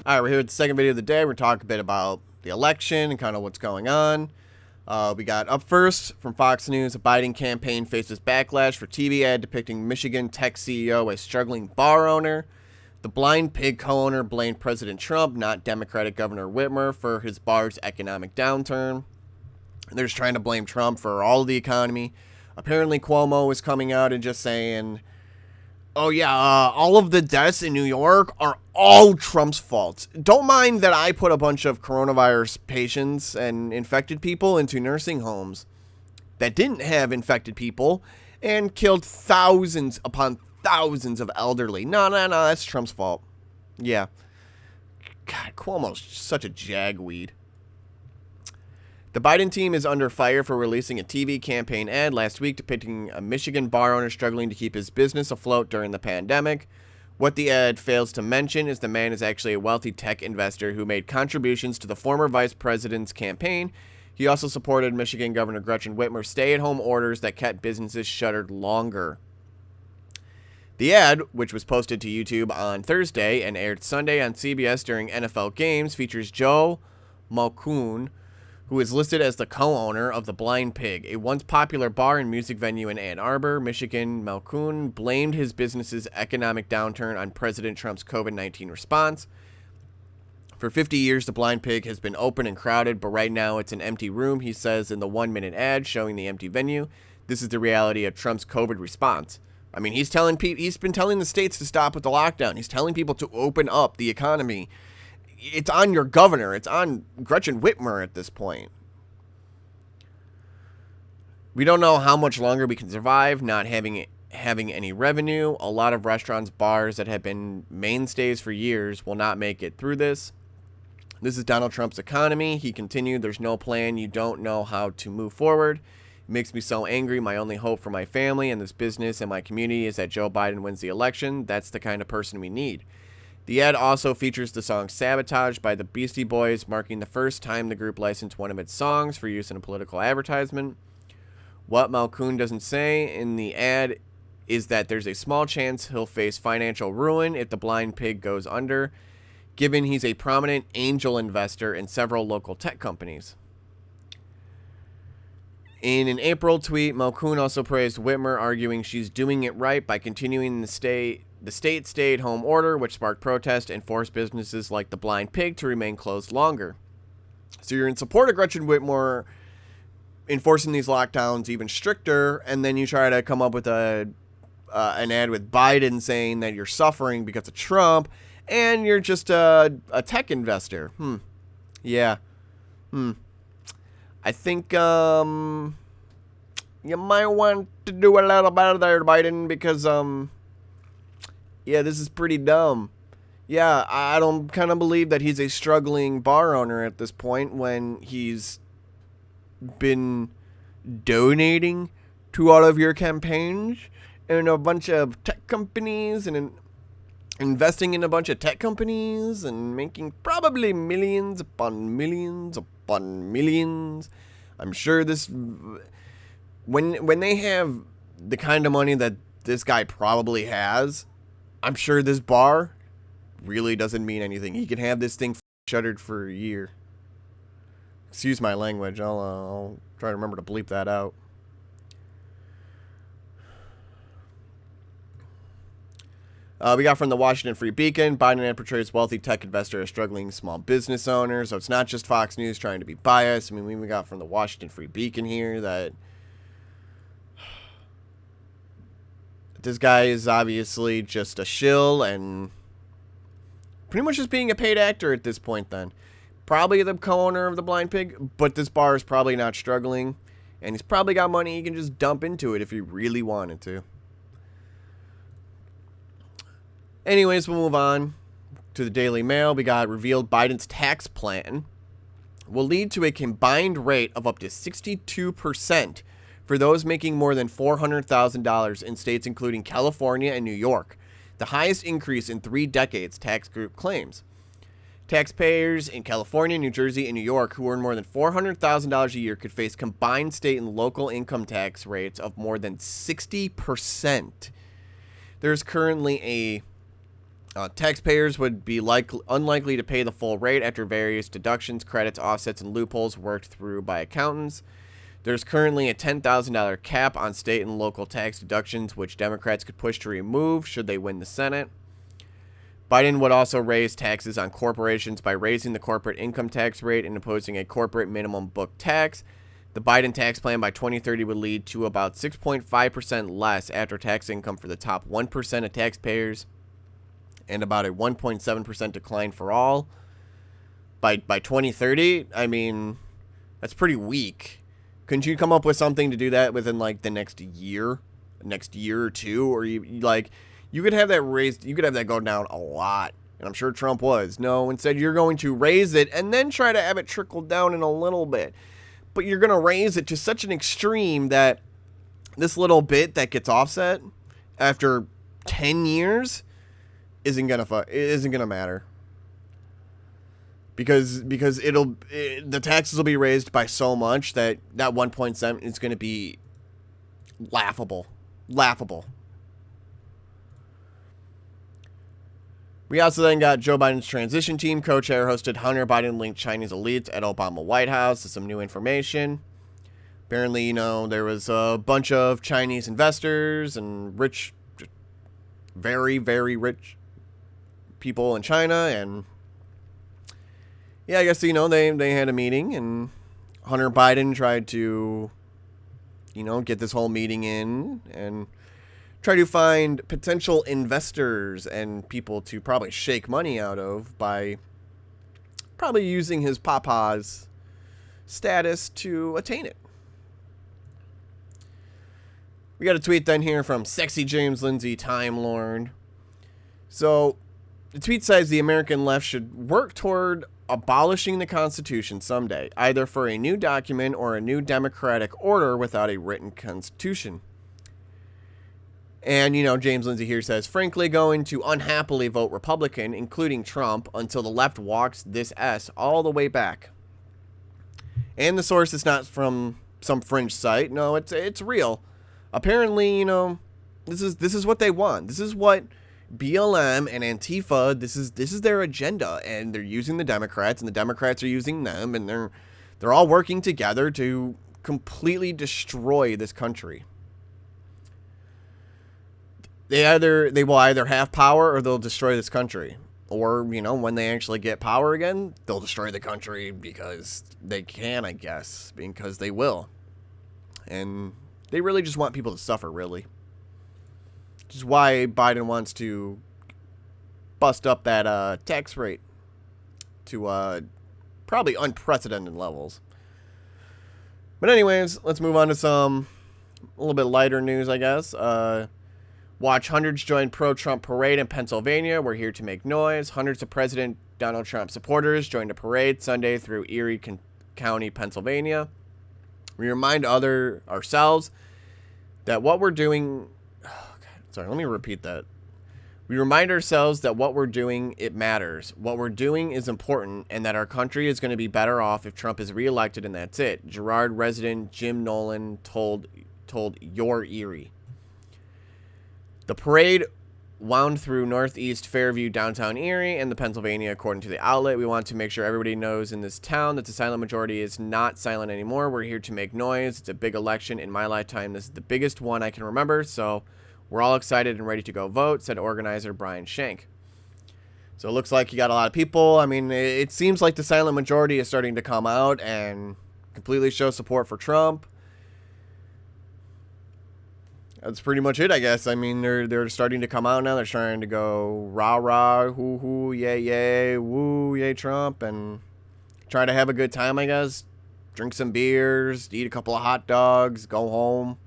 All right, we're here with the second video of the day. We're going to talk a bit about the election and kind of what's going on. We got up first from Fox News, a Biden campaign faces backlash for TV ad depicting Michigan tech CEO as struggling bar owner. The Blind Pig co-owner blamed President Trump, not Democratic Governor Whitmer, for his bar's economic downturn. They're just trying to blame Trump for all of the economy. Apparently Cuomo is coming out and just saying, oh yeah, all of the deaths in New York are all Trump's fault. Don't mind that I put a bunch of coronavirus patients and infected people into nursing homes that didn't have infected people and killed thousands upon thousands of elderly. No, that's Trump's fault. Yeah. God, Cuomo's such a jagweed. The Biden team is under fire for releasing a TV campaign ad last week depicting a Michigan bar owner struggling to keep his business afloat during the pandemic. What the ad fails to mention is the man is actually a wealthy tech investor who made contributions to the former vice president's campaign. He also supported Michigan Governor Gretchen Whitmer's stay-at-home orders that kept businesses shuttered longer. The ad, which was posted to YouTube on Thursday and aired Sunday on CBS during NFL games, features Joe Malkoun, who is listed as the co-owner of the Blind Pig, a once popular bar and music venue in Ann Arbor, Michigan. Malkoun blamed his business's economic downturn on President Trump's COVID-19 response. For 50 years, the Blind Pig has been open and crowded, but right now it's an empty room, he says in the 1-minute ad showing the empty venue. This is the reality of Trump's COVID response. I mean, he's been telling the states to stop with the lockdown. He's telling people to open up the economy. It's on your governor. It's on Gretchen Whitmer at this point. We don't know how much longer we can survive not having any revenue. A lot of restaurants, bars that have been mainstays for years will not make it through this. This is Donald Trump's economy. He continued, there's no plan. You don't know how to move forward. It makes me so angry. My only hope for my family and this business and my community is that Joe Biden wins the election. That's the kind of person we need. The ad also features the song Sabotage by the Beastie Boys, marking the first time the group licensed one of its songs for use in a political advertisement. What Malkoun doesn't say in the ad is that there's a small chance he'll face financial ruin if the Blind Pig goes under, given he's a prominent angel investor in several local tech companies. In an April tweet, Malkoun also praised Whitmer, arguing she's doing it right by continuing the state stay-at-home order, which sparked protest and forced businesses like the Blind Pig to remain closed longer. So you're in support of Gretchen Whitmer enforcing these lockdowns even stricter, and then you try to come up with an ad with Biden saying that you're suffering because of Trump, and you're just a tech investor. Yeah. I think you might want to do a little better there, Biden, because yeah, this is pretty dumb. Yeah, I don't kind of believe that he's a struggling bar owner at this point when he's been donating to all of your campaigns and a bunch of tech companies and investing in a bunch of tech companies and making probably millions upon millions upon millions. I'm sure this, when they have the kind of money that this guy probably has, I'm sure this bar really doesn't mean anything. He can have this thing shuttered for a year. Excuse my language. I'll try to remember to bleep that out. We got from the Washington Free Beacon, Biden ad portrays wealthy tech investor as struggling small business owner. So it's not just Fox News trying to be biased. I mean, we got from the Washington Free Beacon here that this guy is obviously just a shill and pretty much just being a paid actor at this point then. Probably the co-owner of the Blind Pig, but this bar is probably not struggling, and he's probably got money he can just dump into it if he really wanted to. Anyways, we'll move on to the Daily Mail. We got revealed Biden's tax plan will lead to a combined rate of up to 62% for those making more than $400,000 in states including California and New York, the highest increase in 3 decades, tax group claims. Taxpayers in California, New Jersey, and New York who earn more than $400,000 a year could face combined state and local income tax rates of more than 60%. There's currently a Taxpayers would be unlikely to pay the full rate after various deductions, credits, offsets, and loopholes worked through by accountants. There's currently a $10,000 cap on state and local tax deductions, which Democrats could push to remove should they win the Senate. Biden would also raise taxes on corporations by raising the corporate income tax rate and imposing a corporate minimum book tax. The Biden tax plan by 2030 would lead to about 6.5% less after-tax income for the top 1% of taxpayers and about a 1.7% decline for all. By 2030, I mean, that's pretty weak. Couldn't you come up with something to do that within, like, the next year or two? Or, you could have that raised, you could have that go down a lot. And I'm sure Trump was. No, instead you're going to raise it and then try to have it trickle down in a little bit. But you're going to raise it to such an extreme that this little bit that gets offset after 10 years isn't gonna matter, because the taxes will be raised by so much that 1.7 is going to be laughable. We also then got Joe Biden's transition team co-chair hosted Hunter Biden-linked Chinese elites at Obama White House. Some new information. Apparently, there was a bunch of Chinese investors and rich, very, very rich people in China, and yeah, I guess they had a meeting, and Hunter Biden tried to get this whole meeting in and try to find potential investors and people to probably shake money out of by probably using his papa's status to attain it. We got a tweet then here from Sexy James Lindsay, Time Lord. So the tweet says the American left should work toward abolishing the Constitution someday, either for a new document or a new democratic order without a written Constitution. And, James Lindsay here says, frankly, going to unhappily vote Republican, including Trump, until the left walks this S all the way back. And the source is not from some fringe site. No, it's real. Apparently, this is what they want. This is what BLM and Antifa, this is their agenda, and they're using the Democrats, and the Democrats are using them, and they're all working together to completely destroy this country. They will either have power or they'll destroy this country. Or, when they actually get power again, they'll destroy the country because they can, I guess, because they will. And they really just want people to suffer, really. Which is why Biden wants to bust up that tax rate to probably unprecedented levels. But anyways, let's move on to a little bit lighter news, I guess. Watch hundreds join pro-Trump parade in Pennsylvania. We're here to make noise. Hundreds of President Donald Trump supporters joined a parade Sunday through Erie County, Pennsylvania. We remind ourselves that what we're doing... Sorry, let me repeat that. We remind ourselves that what we're doing, it matters. What we're doing is important, and that our country is going to be better off if Trump is reelected, and that's it. Girard resident Jim Nolan told Your Erie. The parade wound through Northeast Fairview, downtown Erie, and the Pennsylvania, according to the outlet. We want to make sure everybody knows in this town that the silent majority is not silent anymore. We're here to make noise. It's a big election in my lifetime. This is the biggest one I can remember, so we're all excited and ready to go vote, said organizer Brian Shank. So it looks like you got a lot of people. I mean, it seems like the silent majority is starting to come out and completely show support for Trump. That's pretty much it, I guess. I mean, they're starting to come out now. They're trying to go rah rah, hoo hoo, yay yay, woo yay Trump, and try to have a good time, I guess. Drink some beers, eat a couple of hot dogs, go home,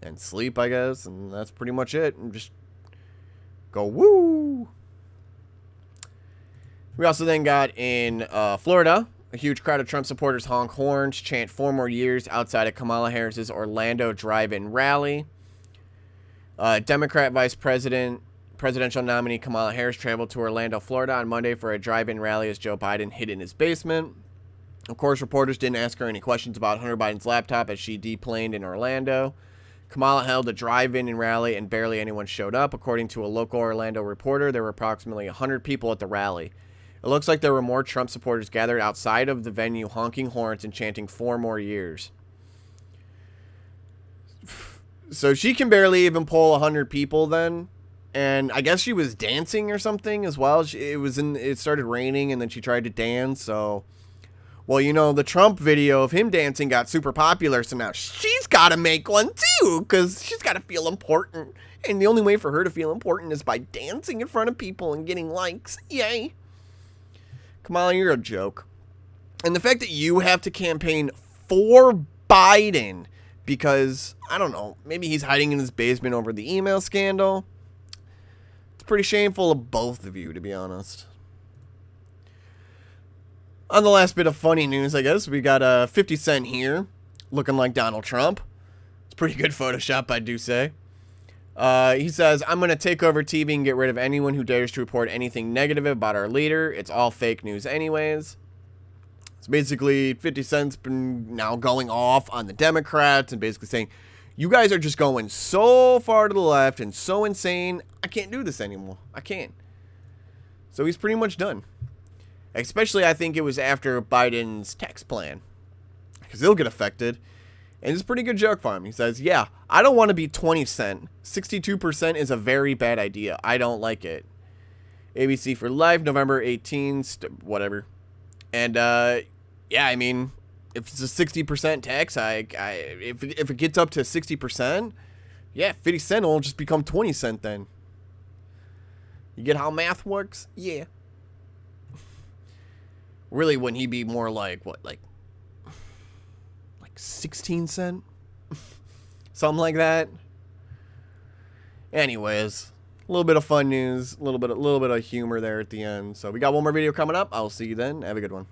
and sleep, I guess. And that's pretty much it. And just go woo. We also then got in Florida. A huge crowd of Trump supporters honk horns, chant 4 more years outside of Kamala Harris's Orlando drive-in rally. Democrat presidential nominee Kamala Harris traveled to Orlando, Florida on Monday for a drive-in rally as Joe Biden hid in his basement. Of course, reporters didn't ask her any questions about Hunter Biden's laptop as she deplaned in Orlando. Kamala held a drive-in and rally, and barely anyone showed up. According to a local Orlando reporter, there were approximately 100 people at the rally. It looks like there were more Trump supporters gathered outside of the venue honking horns and chanting 4 more years. So she can barely even pull 100 people then. And I guess she was dancing or something as well. It started raining and then she tried to dance. So, well, you know, the Trump video of him dancing got super popular. So now she's got to make one too, because she's got to feel important. And the only way for her to feel important is by dancing in front of people and getting likes. Yay. Kamala, you're a joke. And the fact that you have to campaign for Biden because, I don't know, maybe he's hiding in his basement over the email scandal. It's pretty shameful of both of you, to be honest. On the last bit of funny news, I guess, we got 50 Cent here, looking like Donald Trump. It's pretty good Photoshop, I do say. He says, I'm going to take over TV and get rid of anyone who dares to report anything negative about our leader. It's all fake news anyways. So basically, 50 Cent's been now going off on the Democrats and basically saying, you guys are just going so far to the left and so insane, I can't do this anymore. I can't. So he's pretty much done. Especially, I think it was after Biden's tax plan, because he'll get affected. And it's a pretty good joke for him. He says, yeah, I don't want to be 20 Cent. 62% is a very bad idea. I don't like it. ABC for Life, November 18th, whatever. And, yeah, I mean, if it's a 60% tax hike, if it gets up to 60%, yeah, 50 Cent will just become 20 Cent then. You get how math works? Yeah. Really, wouldn't he be more like, what, like 16 Cent? Something like that. Anyways, a little bit of fun news, a little bit of humor there at the end. So we got one more video coming up. I'll see you then. Have a good one.